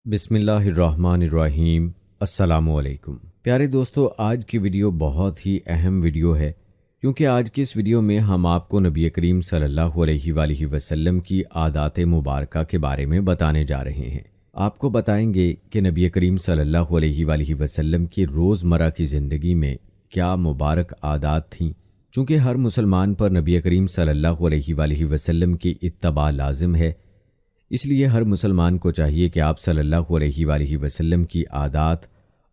بسم اللہ الرحمن الرحیم۔ السلام علیکم پیارے دوستو، آج کی ویڈیو بہت ہی اہم ویڈیو ہے کیونکہ آج کی اس ویڈیو میں ہم آپ کو نبی کریم صلی اللہ علیہ وآلہ وسلم کی عادات مبارکہ کے بارے میں بتانے جا رہے ہیں۔ آپ کو بتائیں گے کہ نبی کریم صلی اللہ علیہ وآلہ وسلم کی روزمرہ کی زندگی میں کیا مبارک عادات تھیں۔ چونکہ ہر مسلمان پر نبی کریم صلی اللہ علیہ وآلہ وسلم کی اتباع لازم ہے، اس لیے ہر مسلمان کو چاہیے کہ آپ صلی اللہ علیہ وآلہ وسلم کی عادات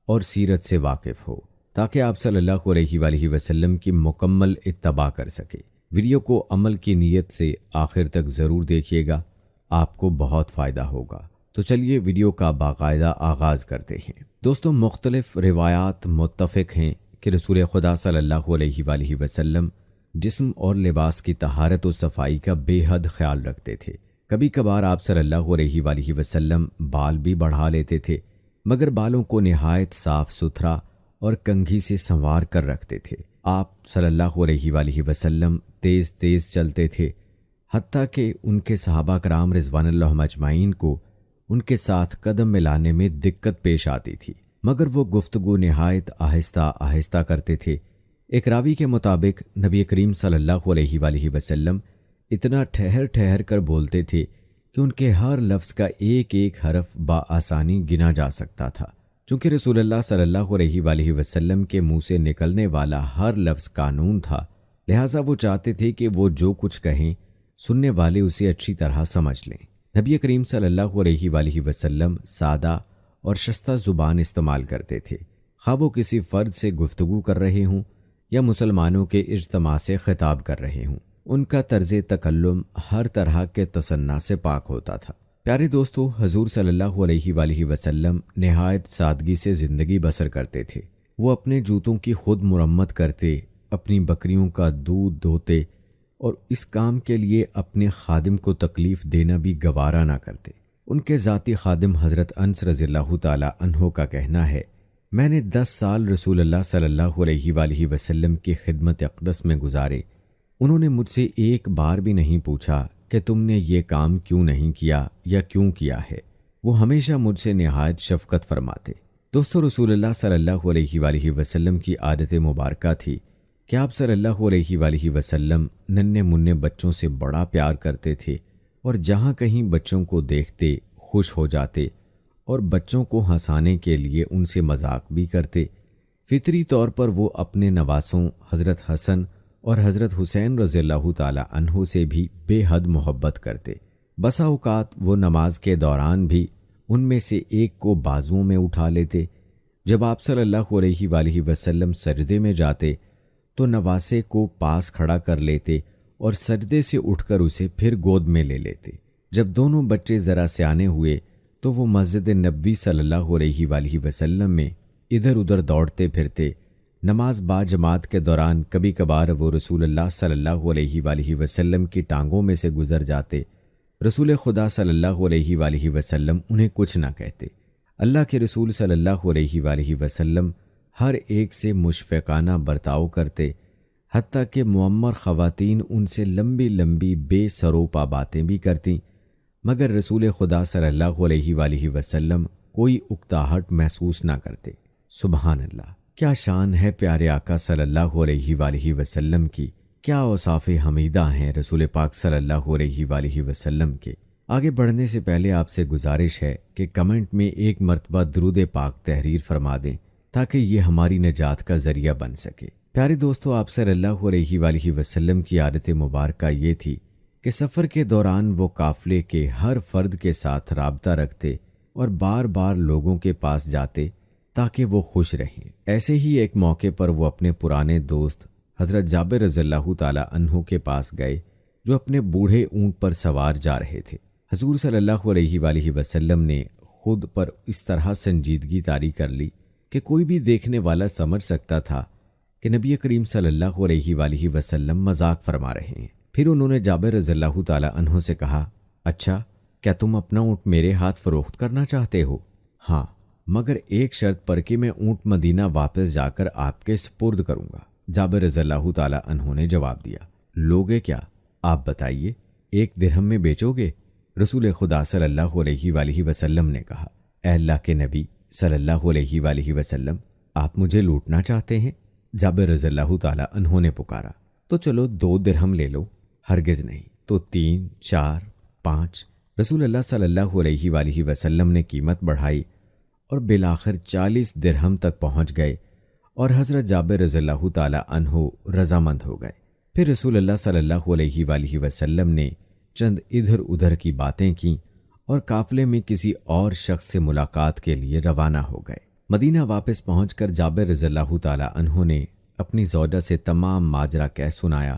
اور سیرت سے واقف ہو تاکہ آپ صلی اللہ علیہ وآلہ وسلم کی مکمل اتباع کر سکے۔ ویڈیو کو عمل کی نیت سے آخر تک ضرور دیکھیے گا، آپ کو بہت فائدہ ہوگا۔ تو چلیے ویڈیو کا باقاعدہ آغاز کرتے ہیں۔ دوستو، مختلف روایات متفق ہیں کہ رسول خدا صلی اللہ علیہ وآلہ وسلم جسم اور لباس کی طہارت و صفائی کا بے حد خیال رکھتے تھے۔ کبھی کبھار آپ صلی اللہ علیہ وآلہ وسلم بال بھی بڑھا لیتے تھے، مگر بالوں کو نہایت صاف ستھرا اور کنگھی سے سنوار کر رکھتے تھے۔ آپ صلی اللہ علیہ وآلہ وسلم تیز تیز چلتے تھے، حتیٰ کہ ان کے صحابہ کرام رضوان اللہ اجمعین کو ان کے ساتھ قدم ملانے میں دقت پیش آتی تھی، مگر وہ گفتگو نہایت آہستہ آہستہ کرتے تھے۔ ایک راوی کے مطابق نبی کریم صلی اللہ علیہ وآلہ وسلم اتنا ٹھہر ٹھہر کر بولتے تھے کہ ان کے ہر لفظ کا ایک ایک حرف بآسانی گنا جا سکتا تھا۔ چونکہ رسول اللہ صلی اللہ علیہ وآلہ وسلم کے منہ سے نکلنے والا ہر لفظ قانون تھا، لہٰذا وہ چاہتے تھے کہ وہ جو کچھ کہیں سننے والے اسے اچھی طرح سمجھ لیں۔ نبی کریم صلی اللہ علیہ وآلہ وسلم سادہ اور شستہ زبان استعمال کرتے تھے، خواہ وہ کسی فرد سے گفتگو کر رہے ہوں یا مسلمانوں کے اجتماع سے خطاب کر رہے ہوں۔ ان کا طرز تکلم ہر طرح کے تصنع سے پاک ہوتا تھا۔ پیارے دوستو، حضور صلی اللہ علیہ وآلہ وسلم نہایت سادگی سے زندگی بسر کرتے تھے۔ وہ اپنے جوتوں کی خود مرمت کرتے، اپنی بکریوں کا دودھ دھوتے اور اس کام کے لیے اپنے خادم کو تکلیف دینا بھی گوارا نہ کرتے۔ ان کے ذاتی خادم حضرت انس رضی اللہ تعالی عنہ کا کہنا ہے، میں نے 10 سال رسول اللہ صلی اللہ علیہ وآلہ وسلم کی خدمت اقدس میں گزارے۔ انہوں نے مجھ سے ایک بار بھی نہیں پوچھا کہ تم نے یہ کام کیوں نہیں کیا یا کیوں کیا ہے۔ وہ ہمیشہ مجھ سے نہایت شفقت فرماتے۔ دوستو، رسول اللہ صلی اللہ علیہ وآلہ وسلم کی عادت مبارکہ تھی کہ آپ صلی اللہ علیہ وآلہ وسلم ننھے منھے بچوں سے بڑا پیار کرتے تھے اور جہاں کہیں بچوں کو دیکھتے خوش ہو جاتے اور بچوں کو ہنسانے کے لیے ان سے مذاق بھی کرتے۔ فطری طور پر وہ اپنے نواسوں حضرت حسن اور حضرت حسین رضی اللہ تعالی عنہ سے بھی بے حد محبت کرتے۔ بسا اوقات وہ نماز کے دوران بھی ان میں سے ایک کو بازوؤں میں اٹھا لیتے۔ جب آپ صلی اللہ علیہ وآلہ وسلم سجدے میں جاتے تو نواسے کو پاس کھڑا کر لیتے اور سجدے سے اٹھ کر اسے پھر گود میں لے لیتے۔ جب دونوں بچے ذرا سیانے ہوئے تو وہ مسجد نبوی صلی اللہ علیہ وآلہ وسلم میں ادھر ادھر دوڑتے پھرتے۔ نماز با جماعت کے دوران کبھی کبھار وہ رسول اللہ صلی اللہ علیہ وآلہ وسلم کی ٹانگوں میں سے گزر جاتے۔ رسول خدا صلی اللہ علیہ وآلہ وسلم انہیں کچھ نہ کہتے۔ اللہ کے رسول صلی اللہ علیہ وآلہ وسلم ہر ایک سے مشفقانہ برتاؤ کرتے، حتیٰ کہ معمر خواتین ان سے لمبی لمبی بے سروپا باتیں بھی کرتیں، مگر رسول خدا صلی اللہ علیہ وآلہ وسلم کوئی اکتاہٹ محسوس نہ کرتے۔ سبحان اللہ! کیا شان ہے پیارے آقا صلی اللہ علیہ وآلہ وسلم کی، کیا اوصاف حمیدہ ہیں رسول پاک صلی اللہ علیہ وآلہ وسلم کے۔ آگے بڑھنے سے پہلے آپ سے گزارش ہے کہ کمنٹ میں ایک مرتبہ درود پاک تحریر فرما دیں تاکہ یہ ہماری نجات کا ذریعہ بن سکے۔ پیارے دوستو، آپ صلی اللہ علیہ وآلہ وسلم کی عادت مبارکہ یہ تھی کہ سفر کے دوران وہ قافلے کے ہر فرد کے ساتھ رابطہ رکھتے اور بار بار لوگوں کے پاس جاتے تاکہ وہ خوش رہیں۔ ایسے ہی ایک موقع پر وہ اپنے پرانے دوست حضرت جابر رضی اللہ تعالی عنہ کے پاس گئے جو اپنے بوڑھے اونٹ پر سوار جا رہے تھے۔ حضور صلی اللہ علیہ وآلہ وسلم نے خود پر اس طرح سنجیدگی طاری کر لی کہ کوئی بھی دیکھنے والا سمجھ سکتا تھا کہ نبی کریم صلی اللہ علیہ وآلہ وسلم مذاق فرما رہے ہیں۔ پھر انہوں نے جابر رضی اللہ تعالی عنہ سے کہا، اچھا، کیا تم اپنا اونٹ میرے ہاتھ فروخت کرنا چاہتے ہو؟ ہاں، مگر ایک شرط پر کہ میں اونٹ مدینہ واپس جا کر آپ کے سپرد کروں گا۔ جابر رضی اللہ تعالی عنہ نے جواب دیا، لوگے کیا؟ آپ بتائیے، 1 درہم میں بیچو گے؟ رسول خدا صلی اللہ علیہ وآلہ وسلم نے کہا، اے اللہ کے نبی صلی اللہ علیہ وآلہ وسلم، آپ مجھے لوٹنا چاہتے ہیں؟ جابر رضی اللہ تعالیٰ عنہ نے پکارا، تو چلو 2 درہم لے لو۔ ہرگز نہیں، تو 3، 4، 5۔ رسول اللہ صلی اللہ علیہ وآلہ وسلم نے قیمت بڑھائی اور بالآخر 40 درہم تک پہنچ گئے اور حضرت جابر رضی اللہ تعالیٰ عنہ رضامند ہو گئے۔ پھر رسول اللہ صلی اللہ علیہ وآلہ وسلم نے چند ادھر ادھر کی باتیں کیں اور قافلے میں کسی اور شخص سے ملاقات کے لیے روانہ ہو گئے۔ مدینہ واپس پہنچ کر جابر رضی اللہ تعالیٰ عنہ نے اپنی زوجہ سے تمام ماجرا کہہ سنایا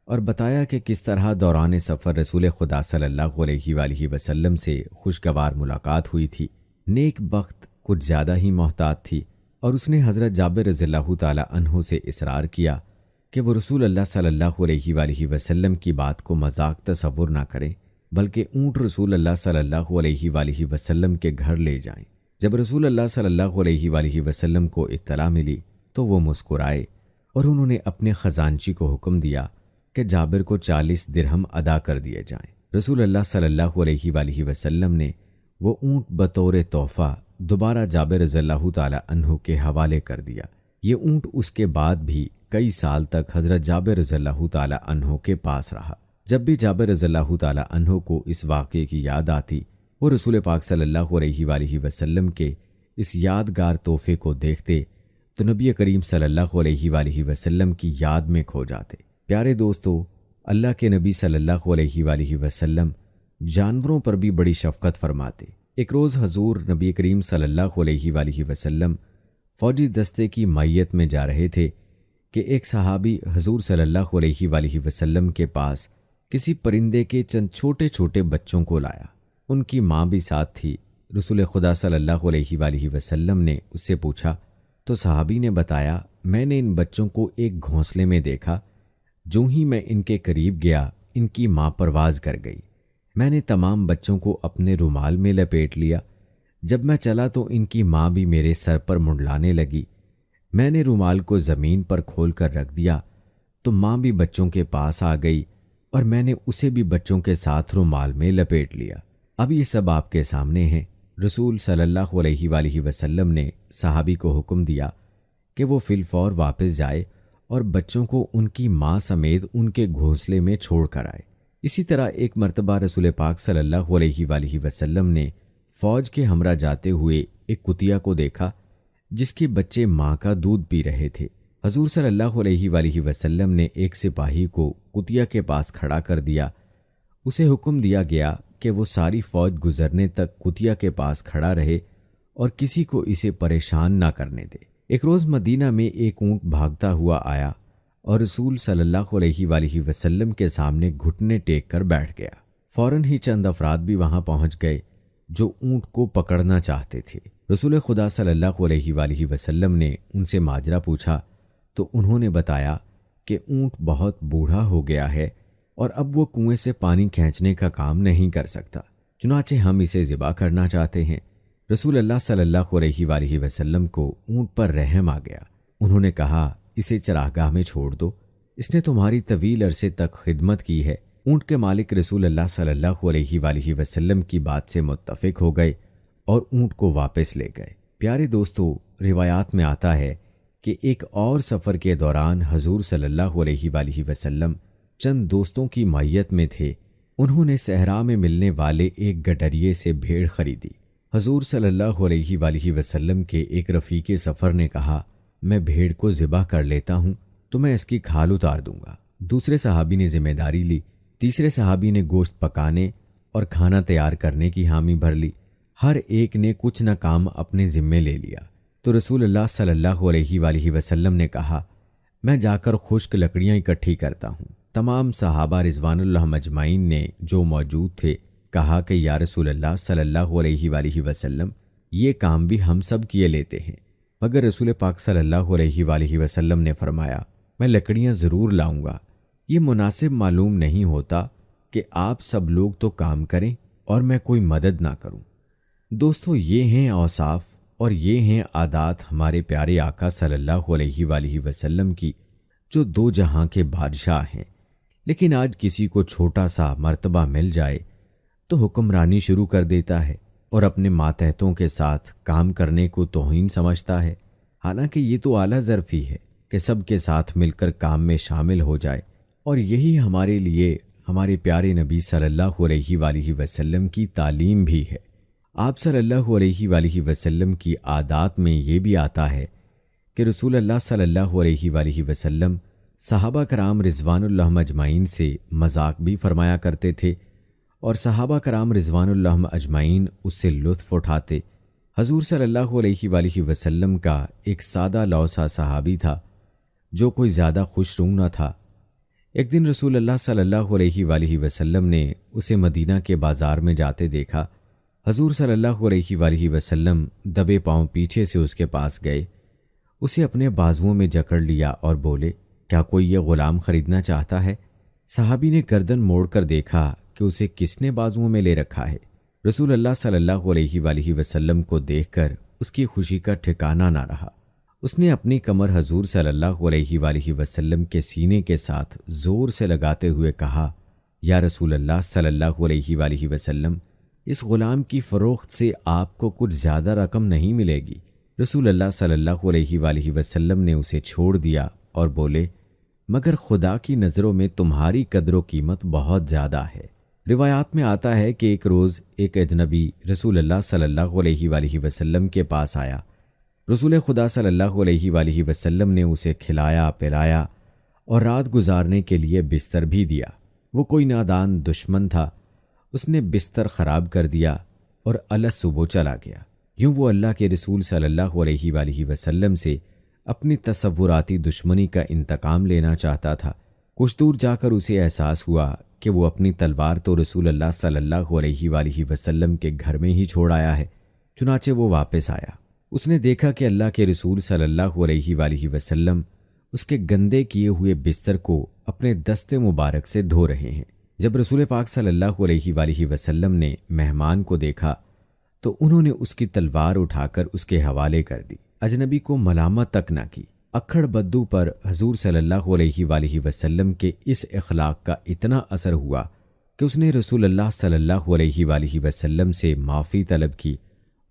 اور بتایا کہ کس طرح دوران سفر رسول خدا صلی اللہ علیہ وآلہ وسلم سے خوشگوار ملاقات ہوئی تھی۔ نیک بخت کچھ زیادہ ہی محتاط تھی اور اس نے حضرت جابر رضی اللہ تعالیٰ عنہ سے اصرار کیا کہ وہ رسول اللہ صلی اللہ علیہ وآلہ وسلم کی بات کو مذاق تصور نہ کریں، بلکہ اونٹ رسول اللہ صلی اللہ علیہ وآلہ وسلم کے گھر لے جائیں۔ جب رسول اللہ صلی اللہ علیہ وآلہ وسلم کو اطلاع ملی تو وہ مسکرائے اور انہوں نے اپنے خزانچی کو حکم دیا کہ جابر کو 40 درہم ادا کر دیے جائیں۔ رسول اللہ صلی اللہ علیہ وآلہ وسلم نے وہ اونٹ بطور تحفہ دوبارہ جابر رضی اللہ تعالیٰ عنہ کے حوالے کر دیا۔ یہ اونٹ اس کے بعد بھی کئی سال تک حضرت جابر رضی اللہ تعالیٰ عنہ کے پاس رہا۔ جب بھی جابر رضی اللہ تعالیٰ عنہ کو اس واقعے کی یاد آتی، وہ رسول پاک صلی اللہ علیہ وآلہ وسلم کے اس یادگار تحفے کو دیکھتے تو نبی کریم صلی اللہ علیہ وآلہ وسلم کی یاد میں کھو جاتے۔ پیارے دوستو، اللہ کے نبی صلی اللہ علیہ وآلہ وسلم جانوروں پر بھی بڑی شفقت فرماتے۔ ایک روز حضور نبی کریم صلی اللہ علیہ وآلہ وسلم فوجی دستے کی معیت میں جا رہے تھے کہ ایک صحابی حضور صلی اللہ علیہ وآلہ وسلم کے پاس کسی پرندے کے چند چھوٹے چھوٹے بچوں کو لایا۔ ان کی ماں بھی ساتھ تھی۔ رسول خدا صلی اللہ علیہ وآلہ وسلم نے اس سے پوچھا تو صحابی نے بتایا، میں نے ان بچوں کو ایک گھونسلے میں دیکھا، جو ہی میں ان کے قریب گیا ان کی ماں پرواز کر گئی۔ میں نے تمام بچوں کو اپنے رومال میں لپیٹ لیا۔ جب میں چلا تو ان کی ماں بھی میرے سر پر منڈلانے لگی۔ میں نے رومال کو زمین پر کھول کر رکھ دیا تو ماں بھی بچوں کے پاس آ گئی اور میں نے اسے بھی بچوں کے ساتھ رومال میں لپیٹ لیا۔ اب یہ سب آپ کے سامنے ہیں۔ رسول صلی اللہ علیہ وآلہ وسلم نے صحابی کو حکم دیا کہ وہ فی الفور واپس جائے اور بچوں کو ان کی ماں سمیت ان کے گھونسلے میں چھوڑ کر آئے۔ اسی طرح ایک مرتبہ رسول پاک صلی اللہ علیہ وآلہ وسلم نے فوج کے ہمراہ جاتے ہوئے ایک کتیا کو دیکھا جس کے بچے ماں کا دودھ پی رہے تھے۔ حضور صلی اللہ علیہ وآلہ وسلم نے ایک سپاہی کو کتیا کے پاس کھڑا کر دیا۔ اسے حکم دیا گیا کہ وہ ساری فوج گزرنے تک کتیا کے پاس کھڑا رہے اور کسی کو اسے پریشان نہ کرنے دے۔ ایک روز مدینہ میں ایک اونٹ بھاگتا ہوا آیا اور رسول صلی اللہ علیہ وآلہ وسلم کے سامنے گھٹنے ٹیک کر بیٹھ گیا۔ فوراً ہی چند افراد بھی وہاں پہنچ گئے جو اونٹ کو پکڑنا چاہتے تھے۔ رسول خدا صلی اللہ علیہ وآلہ وسلم نے ان سے ماجرا پوچھا تو انہوں نے بتایا کہ اونٹ بہت بوڑھا ہو گیا ہے اور اب وہ کنویں سے پانی کھینچنے کا کام نہیں کر سکتا، چنانچہ ہم اسے ذبح کرنا چاہتے ہیں۔ رسول اللہ صلی اللہ علیہ وآلہ وسلم کو اونٹ پر رحم آ گیا۔ انہوں نے کہا، اسے چراگاہ میں چھوڑ دو، اس نے تمہاری طویل عرصے تک خدمت کی ہے۔ اونٹ کے مالک رسول اللہ صلی اللہ علیہ وآلہ وسلم کی بات سے متفق ہو گئے اور اونٹ کو واپس لے گئے۔ پیارے دوستو، روایات میں آتا ہے کہ ایک اور سفر کے دوران حضور صلی اللہ علیہ وآلہ وسلم چند دوستوں کی معیت میں تھے۔ انہوں نے صحرا میں ملنے والے ایک گڈریے سے بھیڑ خریدی۔ حضور صلی اللہ علیہ وآلہ وسلم کے ایک رفیق سفر نے کہا، میں بھیڑ کو ذبح کر لیتا ہوں تو میں اس کی کھال اتار دوں گا۔ دوسرے صحابی نے ذمہ داری لی۔ تیسرے صحابی نے گوشت پکانے اور کھانا تیار کرنے کی حامی بھر لی۔ ہر ایک نے کچھ نہ کام اپنے ذمے لے لیا تو رسول اللہ صلی اللہ علیہ وآلہ وسلم نے کہا، میں جا کر خشک لکڑیاں اکٹھی کرتا ہوں۔ تمام صحابہ رضوان اللہ مجمعین نے جو موجود تھے کہا کہ یا رسول اللہ صلی اللہ علیہ وآلہ وسلم، یہ کام بھی ہم سب کیے لیتے ہیں، مگر رسول پاک صلی اللہ علیہ وآلہ وسلم نے فرمایا، میں لکڑیاں ضرور لاؤں گا۔ یہ مناسب معلوم نہیں ہوتا کہ آپ سب لوگ تو کام کریں اور میں کوئی مدد نہ کروں۔ دوستو، یہ ہیں اوصاف اور یہ ہیں عادات ہمارے پیارے آقا صلی اللہ علیہ وآلہ وسلم کی، جو دو جہاں کے بادشاہ ہیں۔ لیکن آج کسی کو چھوٹا سا مرتبہ مل جائے تو حکمرانی شروع کر دیتا ہے۔ اور اپنے ماتحتوں کے ساتھ کام کرنے کو توہین سمجھتا ہے، حالانکہ یہ تو اعلیٰ ظرفی ہے کہ سب کے ساتھ مل کر کام میں شامل ہو جائے، اور یہی ہمارے لیے ہمارے پیارے نبی صلی اللہ علیہ وآلہ وسلم کی تعلیم بھی ہے۔ آپ صلی اللہ علیہ وآلہ وسلم کی عادات میں یہ بھی آتا ہے کہ رسول اللہ صلی اللہ علیہ وآلہ وسلم صحابہ کرام رضوان اللہ اجمعین سے مذاق بھی فرمایا کرتے تھے، اور صحابہ کرام رضوان اللہ اجمعین اس سے لطف اٹھاتے۔ حضور صلی اللہ علیہ وآلہ وسلم کا ایک سادہ لوسا صحابی تھا جو کوئی زیادہ خوش رو نہ تھا۔ ایک دن رسول اللہ صلی اللہ علیہ وآلہ وسلم نے اسے مدینہ کے بازار میں جاتے دیکھا۔ حضور صلی اللہ علیہ وآلہ وسلم دبے پاؤں پیچھے سے اس کے پاس گئے، اسے اپنے بازوؤں میں جکڑ لیا اور بولے، کیا کوئی یہ غلام خریدنا چاہتا ہے؟ صحابی نے گردن موڑ کر دیکھا کہ اسے کس نے بازوؤں میں لے رکھا ہے۔ رسول اللہ صلی اللہ علیہ وآلہ وسلم کو دیکھ کر اس کی خوشی کا ٹھکانہ نہ رہا۔ اس نے اپنی کمر حضور صلی اللہ علیہ وآلہ وسلم کے سینے کے ساتھ زور سے لگاتے ہوئے کہا، یا رسول اللہ صلی اللہ علیہ وآلہ وسلم، اس غلام کی فروخت سے آپ کو کچھ زیادہ رقم نہیں ملے گی۔ رسول اللہ صلی اللہ علیہ وآلہ وسلم نے اسے چھوڑ دیا اور بولے، مگر خدا کی نظروں میں تمہاری قدر و قیمت بہت زیادہ ہے۔ روایات میں آتا ہے کہ ایک روز ایک اجنبی رسول اللہ صلی اللہ علیہ وآلہ وسلم کے پاس آیا۔ رسول خدا صلی اللہ علیہ وآلہ وسلم نے اسے کھلایا پلایا اور رات گزارنے کے لیے بستر بھی دیا۔ وہ کوئی نادان دشمن تھا، اس نے بستر خراب کر دیا اور صبح چلا گیا۔ یوں وہ اللہ کے رسول صلی اللہ علیہ وآلہ وسلم سے اپنی تصوراتی دشمنی کا انتقام لینا چاہتا تھا۔ کچھ دور جا کر اسے احساس ہوا کہ وہ اپنی تلوار تو رسول اللہ صلی اللہ علیہ وآلہ وسلم کے گھر میں ہی چھوڑ آیا ہے۔ چنانچہ وہ واپس آیا۔ اس نے دیکھا کہ اللہ کے رسول صلی اللہ علیہ وآلہ وسلم اس کے گندے کیے ہوئے بستر کو اپنے دست مبارک سے دھو رہے ہیں۔ جب رسول پاک صلی اللہ علیہ وآلہ وسلم نے مہمان کو دیکھا تو انہوں نے اس کی تلوار اٹھا کر اس کے حوالے کر دی، اجنبی کو ملامت تک نہ کی۔ اکھڑ بدو پر حضور صلی اللہ علیہ وآلہ وسلم کے اس اخلاق کا اتنا اثر ہوا کہ اس نے رسول اللہ صلی اللہ علیہ وآلہ وسلم سے معافی طلب کی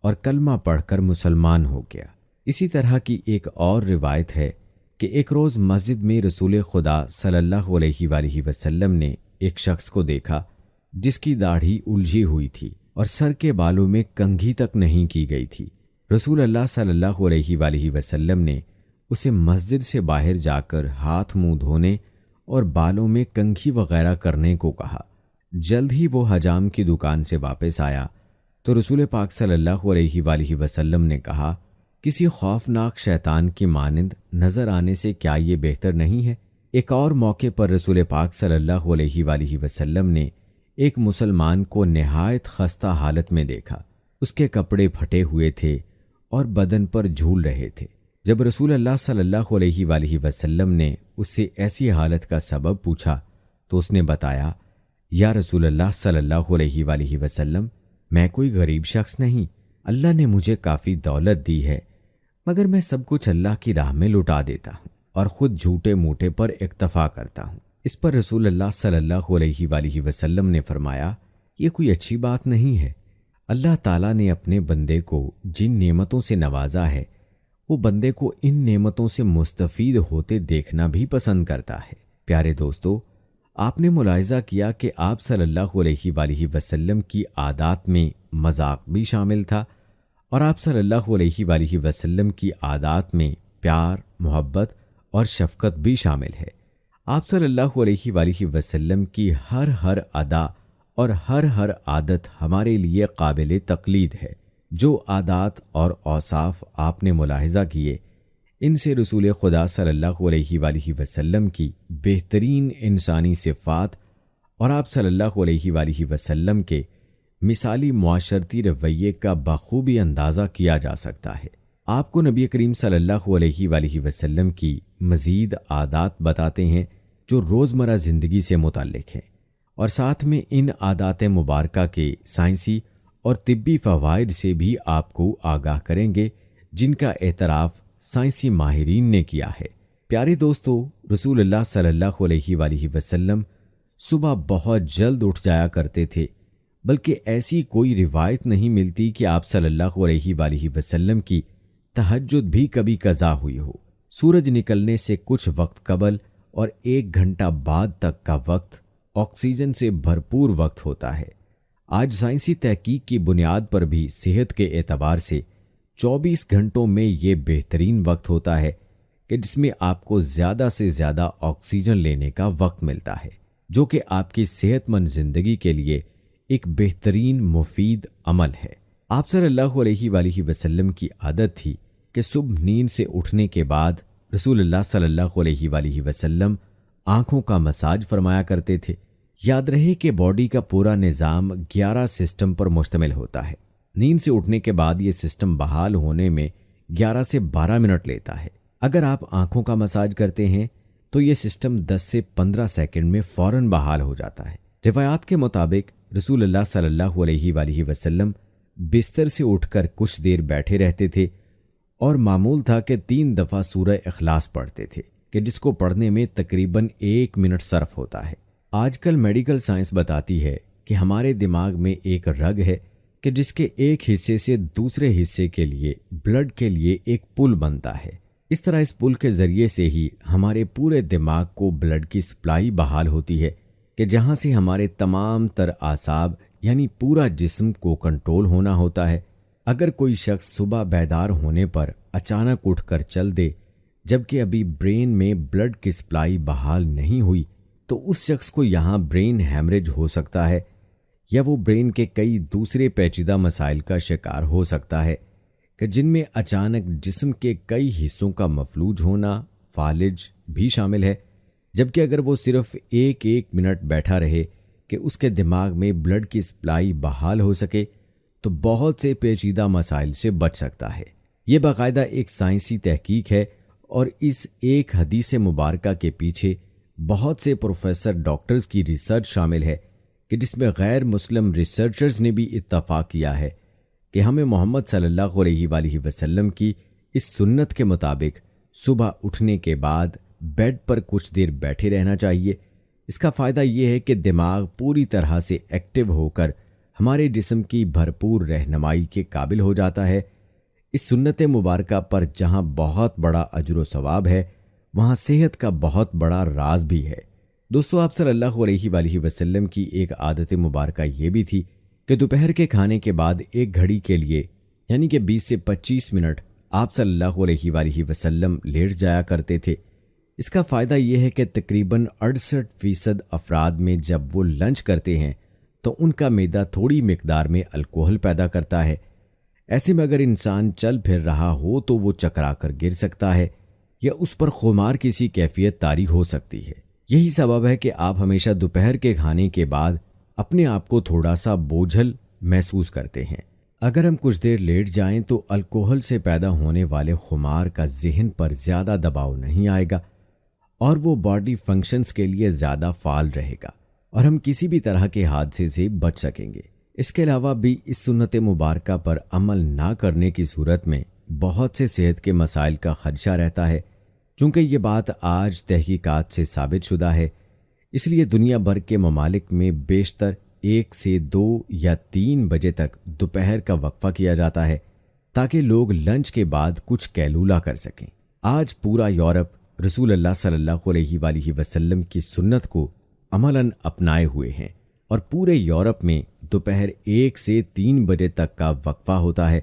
اور کلمہ پڑھ کر مسلمان ہو گیا۔ اسی طرح کی ایک اور روایت ہے کہ ایک روز مسجد میں رسول خدا صلی اللہ علیہ وآلہ وسلم نے ایک شخص کو دیکھا جس کی داڑھی الجھی ہوئی تھی اور سر کے بالوں میں کنگھی تک نہیں کی گئی تھی۔ رسول اللہ صلی اللہ علیہ وآلہ وسلم نے اسے مسجد سے باہر جا کر ہاتھ منہ دھونے اور بالوں میں کنگھی وغیرہ کرنے کو کہا۔ جلد ہی وہ حجام کی دکان سے واپس آیا تو رسول پاک صلی اللہ علیہ وآلہ وسلم نے کہا، کسی خوفناک شیطان کی مانند نظر آنے سے کیا یہ بہتر نہیں ہے؟ ایک اور موقع پر رسول پاک صلی اللہ علیہ وآلہ وسلم نے ایک مسلمان کو نہایت خستہ حالت میں دیکھا۔ اس کے کپڑے پھٹے ہوئے تھے اور بدن پر جھول رہے تھے۔ جب رسول اللہ صلی اللہ علیہ وآلہ وسلم نے اس سے ایسی حالت کا سبب پوچھا تو اس نے بتایا، یا رسول اللہ صلی اللہ علیہ وآلہ وسلم، میں کوئی غریب شخص نہیں، اللہ نے مجھے کافی دولت دی ہے، مگر میں سب کچھ اللہ کی راہ میں لٹا دیتا ہوں اور خود جھوٹے موٹے پر اکتفا کرتا ہوں۔ اس پر رسول اللہ صلی اللہ علیہ وآلہ وسلم نے فرمایا، یہ کوئی اچھی بات نہیں ہے۔ اللہ تعالیٰ نے اپنے بندے کو جن نعمتوں سے نوازا ہے وہ بندے کو ان نعمتوں سے مستفید ہوتے دیکھنا بھی پسند کرتا ہے۔ پیارے دوستو، آپ نے ملاحظہ کیا کہ آپ صلی اللہ علیہ وآلہ وسلم کی عادات میں مذاق بھی شامل تھا، اور آپ صلی اللہ علیہ وآلہ وسلم کی عادات میں پیار، محبت اور شفقت بھی شامل ہے۔ آپ صلی اللہ علیہ وآلہ وسلم کی ہر ادا اور ہر عادت ہمارے لیے قابل تقلید ہے۔ جو عادات اور اوصاف آپ نے ملاحظہ کیے، ان سے رسول خدا صلی اللہ علیہ وآلہ وسلم کی بہترین انسانی صفات اور آپ صلی اللہ علیہ وآلہ وسلم کے مثالی معاشرتی رویے کا بخوبی اندازہ کیا جا سکتا ہے۔ آپ کو نبی کریم صلی اللہ علیہ وآلہ وسلم کی مزید عادات بتاتے ہیں جو روزمرہ زندگی سے متعلق ہیں، اور ساتھ میں ان عادات مبارکہ کے سائنسی اور طبی فوائد سے بھی آپ کو آگاہ کریں گے، جن کا اعتراف سائنسی ماہرین نے کیا ہے۔ پیارے دوستو، رسول اللہ صلی اللہ علیہ وآلہ وسلم صبح بہت جلد اٹھ جایا کرتے تھے۔ بلکہ ایسی کوئی روایت نہیں ملتی کہ آپ صلی اللہ علیہ وآلہ وسلم کی تہجد بھی کبھی قضا ہوئی ہو۔ سورج نکلنے سے کچھ وقت قبل اور 1 گھنٹہ بعد تک کا وقت آکسیجن سے بھرپور وقت ہوتا ہے۔ آج سائنسی تحقیق کی بنیاد پر بھی صحت کے اعتبار سے 24 گھنٹوں میں یہ بہترین وقت ہوتا ہے کہ جس میں آپ کو زیادہ سے زیادہ آکسیجن لینے کا وقت ملتا ہے، جو کہ آپ کی صحت مند زندگی کے لیے ایک بہترین مفید عمل ہے۔ آپ صلی اللہ علیہ وآلہ وسلم کی عادت تھی کہ صبح نیند سے اٹھنے کے بعد رسول اللہ صلی اللہ علیہ وآلہ وسلم آنکھوں کا مساج فرمایا کرتے تھے۔ یاد رہے کہ باڈی کا پورا نظام 11 سسٹم پر مشتمل ہوتا ہے۔ نیند سے اٹھنے کے بعد یہ سسٹم بحال ہونے میں 11 سے 12 منٹ لیتا ہے۔ اگر آپ آنکھوں کا مساج کرتے ہیں تو یہ سسٹم 10 سے 15 سیکنڈ میں فوراً بحال ہو جاتا ہے۔ روایات کے مطابق رسول اللہ صلی اللہ علیہ وآلہ وسلم بستر سے اٹھ کر کچھ دیر بیٹھے رہتے تھے اور معمول تھا کہ 3 دفعہ سورہ اخلاص پڑھتے تھے کہ جس کو پڑھنے میں تقریباً 1 منٹ صرف ہوتا ہے۔ آج کل میڈیکل سائنس بتاتی ہے کہ ہمارے دماغ میں ایک رگ ہے کہ جس کے ایک حصے سے دوسرے حصے کے لیے بلڈ کے لیے ایک پل بنتا ہے۔ اس طرح اس پل کے ذریعے سے ہی ہمارے پورے دماغ کو بلڈ کی سپلائی بحال ہوتی ہے کہ جہاں سے ہمارے تمام تر اعصاب یعنی پورا جسم کو کنٹرول ہونا ہوتا ہے۔ اگر کوئی شخص صبح بیدار ہونے پر اچانک اٹھ کر چل دے جبکہ ابھی برین میں بلڈ کی سپلائی بحال نہیں ہوئی تو اس شخص کو یہاں برین ہیمریج ہو سکتا ہے یا وہ برین کے کئی دوسرے پیچیدہ مسائل کا شکار ہو سکتا ہے کہ جن میں اچانک جسم کے کئی حصوں کا مفلوج ہونا، فالج بھی شامل ہے۔ جبکہ اگر وہ صرف 1 منٹ بیٹھا رہے کہ اس کے دماغ میں بلڈ کی سپلائی بحال ہو سکے تو بہت سے پیچیدہ مسائل سے بچ سکتا ہے۔ یہ باقاعدہ ایک سائنسی تحقیق ہے اور اس ایک حدیث مبارکہ کے پیچھے بہت سے پروفیسر ڈاکٹرز کی ریسرچ شامل ہے کہ جس میں غیر مسلم ریسرچرز نے بھی اتفاق کیا ہے کہ ہمیں محمد صلی اللہ علیہ وآلہ وسلم کی اس سنت کے مطابق صبح اٹھنے کے بعد بیڈ پر کچھ دیر بیٹھے رہنا چاہیے۔ اس کا فائدہ یہ ہے کہ دماغ پوری طرح سے ایکٹیو ہو کر ہمارے جسم کی بھرپور رہنمائی کے قابل ہو جاتا ہے۔ اس سنت مبارکہ پر جہاں بہت بڑا اجر و ثواب ہے وہاں صحت کا بہت بڑا راز بھی ہے۔ دوستو، آپ صلی اللہ علیہ وآلہ وسلم کی ایک عادت مبارکہ یہ بھی تھی کہ دوپہر کے کھانے کے بعد 1 گھڑی کے لیے یعنی کہ 20 سے 25 منٹ آپ صلی اللہ علیہ وآلہ وسلم لیٹ جایا کرتے تھے۔ اس کا فائدہ یہ ہے کہ تقریباً 68% افراد میں جب وہ لنچ کرتے ہیں تو ان کا معدہ تھوڑی مقدار میں الکوہل پیدا کرتا ہے۔ ایسے میں اگر انسان چل پھر رہا ہو تو وہ چکرا کر گر سکتا ہے یا اس پر خمار کسی کیفیت طاری ہو سکتی ہے۔ یہی سبب ہے کہ آپ ہمیشہ دوپہر کے کھانے کے بعد اپنے آپ کو تھوڑا سا بوجھل محسوس کرتے ہیں۔ اگر ہم کچھ دیر لیٹ جائیں تو الکوہل سے پیدا ہونے والے خمار کا ذہن پر زیادہ دباؤ نہیں آئے گا اور وہ باڈی فنکشنز کے لیے زیادہ فعال رہے گا اور ہم کسی بھی طرح کے حادثے سے بچ سکیں گے۔ اس کے علاوہ بھی اس سنت مبارکہ پر عمل نہ کرنے کی صورت میں بہت سے صحت کے مسائل کا خدشہ رہتا ہے۔ چونکہ یہ بات آج تحقیقات سے ثابت شدہ ہے، اس لیے دنیا بھر کے ممالک میں بیشتر 1 سے 2 یا 3 بجے تک دوپہر کا وقفہ کیا جاتا ہے تاکہ لوگ لنچ کے بعد کچھ قیلولہ کر سکیں۔ آج پورا یورپ رسول اللہ صلی اللہ علیہ وآلہ وسلم کی سنت کو عملاً اپنائے ہوئے ہیں اور پورے یورپ میں دوپہر 1 سے 3 بجے تک کا وقفہ ہوتا ہے۔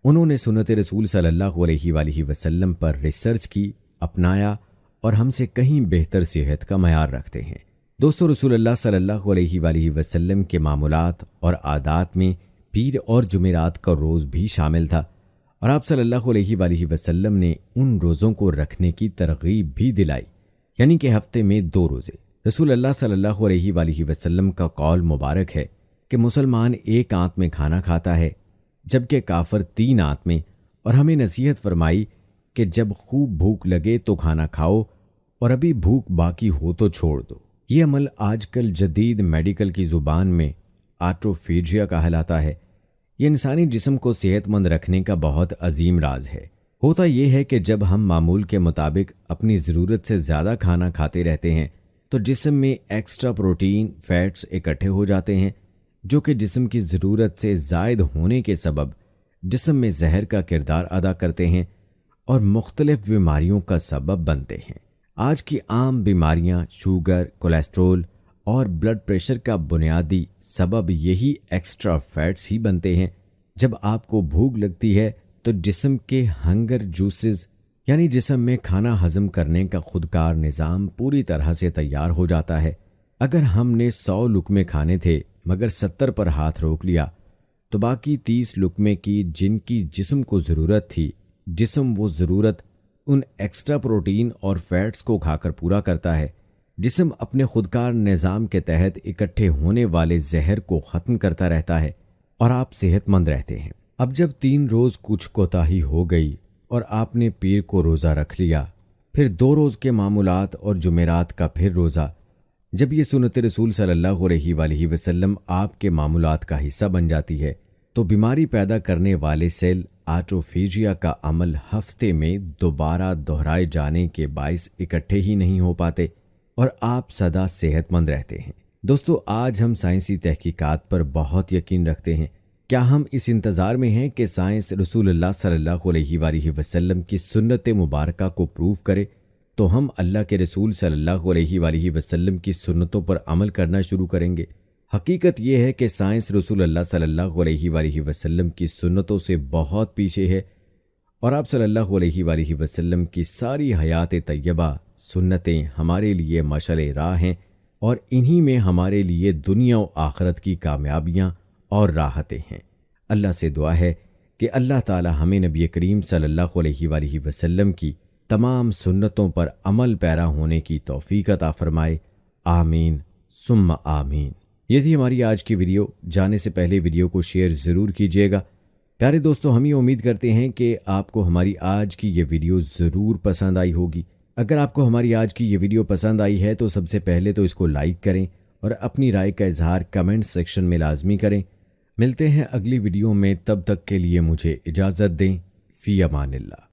انہوں نے سنت رسول صلی اللہ علیہ وآلہ وسلم پر ریسرچ کی، اپنایا اور ہم سے کہیں بہتر صحت کا معیار رکھتے ہیں۔ دوستو، رسول اللہ صلی اللہ علیہ وآلہ وسلم کے معمولات اور عادات میں پیر اور جمعرات کا روز بھی شامل تھا اور آپ صلی اللہ علیہ وآلہ وسلم نے ان روزوں کو رکھنے کی ترغیب بھی دلائی، یعنی کہ ہفتے میں 2 روزے۔ رسول اللہ صلی اللہ علیہ وآلہ وسلم کا قول مبارک ہے کہ مسلمان 1 آنت میں کھانا کھاتا ہے جبکہ کافر 3 آنت میں، اور ہمیں نصیحت فرمائی کہ جب خوب بھوک لگے تو کھانا کھاؤ اور ابھی بھوک باقی ہو تو چھوڑ دو۔ یہ عمل آج کل جدید میڈیکل کی زبان میں آٹوفیجیا کہلاتا ہے۔ یہ انسانی جسم کو صحت مند رکھنے کا بہت عظیم راز ہے۔ ہوتا یہ ہے کہ جب ہم معمول کے مطابق اپنی ضرورت سے زیادہ کھانا کھاتے رہتے ہیں تو جسم میں ایکسٹرا پروٹین، فیٹس اکٹھے ہو جاتے ہیں جو کہ جسم کی ضرورت سے زائد ہونے کے سبب جسم میں زہر کا کردار ادا کرتے ہیں اور مختلف بیماریوں کا سبب بنتے ہیں۔ آج کی عام بیماریاں شوگر، کولیسٹرول اور بلڈ پریشر کا بنیادی سبب یہی ایکسٹرا فیٹس ہی بنتے ہیں۔ جب آپ کو بھوک لگتی ہے تو جسم کے ہنگر جوسز یعنی جسم میں کھانا ہضم کرنے کا خودکار نظام پوری طرح سے تیار ہو جاتا ہے۔ اگر ہم نے 100 لقمے کھانے تھے مگر 70 پر ہاتھ روک لیا تو باقی 30 لقمے کی جن کی جسم کو ضرورت تھی، جسم وہ ضرورت ان ایکسٹرا پروٹین اور فیٹس کو کھا کر پورا کرتا ہے۔ جسم اپنے خودکار نظام کے تحت اکٹھے ہونے والے زہر کو ختم کرتا رہتا ہے اور آپ صحت مند رہتے ہیں۔ اب جب 3 روز کچھ کوتاہی ہو گئی اور آپ نے پیر کو روزہ رکھ لیا، پھر 2 روز کے معمولات اور جمعرات کا پھر روزہ، جب یہ سنت رسول صلی اللہ علیہ وآلہ وسلم آپ کے معمولات کا حصہ بن جاتی ہے تو بیماری پیدا کرنے والے سیل آٹوفیجیا کا عمل ہفتے میں دوبارہ دہرائے جانے کے باعث اکٹھے ہی نہیں ہو پاتے اور آپ سدا صحت مند رہتے ہیں۔ دوستو، آج ہم سائنسی تحقیقات پر بہت یقین رکھتے ہیں۔ کیا ہم اس انتظار میں ہیں کہ سائنس رسول اللہ صلی اللہ علیہ وآلہ وسلم کی سنت مبارکہ کو پروف کرے تو ہم اللہ کے رسول صلی اللہ علیہ وآلہ وسلم کی سنتوں پر عمل کرنا شروع کریں گے؟ حقیقت یہ ہے کہ سائنس رسول اللہ صلی اللہ علیہ وآلہ وسلم کی سنتوں سے بہت پیچھے ہے اور آپ صلی اللہ علیہ وآلہ وسلم کی ساری حیات طیبہ سنتیں ہمارے لیے مشعل راہ ہیں اور انہی میں ہمارے لیے دنیا و آخرت کی کامیابیاں اور راحتیں ہیں۔ اللہ سے دعا ہے کہ اللہ تعالی ہمیں نبی کریم صلی اللہ علیہ وآلہ وسلم کی تمام سنتوں پر عمل پیرا ہونے کی توفیق عطا فرمائے، آمین ثم آمین۔ یہ تھی ہماری آج کی ویڈیو۔ جانے سے پہلے ویڈیو کو شیئر ضرور کیجیے گا۔ پیارے دوستو، ہم یہ امید کرتے ہیں کہ آپ کو ہماری آج کی یہ ویڈیو ضرور پسند آئی ہوگی۔ اگر آپ کو ہماری آج کی یہ ویڈیو پسند آئی ہے تو سب سے پہلے تو اس کو لائک کریں اور اپنی رائے کا اظہار کمنٹ سیکشن میں لازمی کریں۔ ملتے ہیں اگلی ویڈیو میں، تب تک کے لیے مجھے اجازت دیں۔ فی امان اللہ۔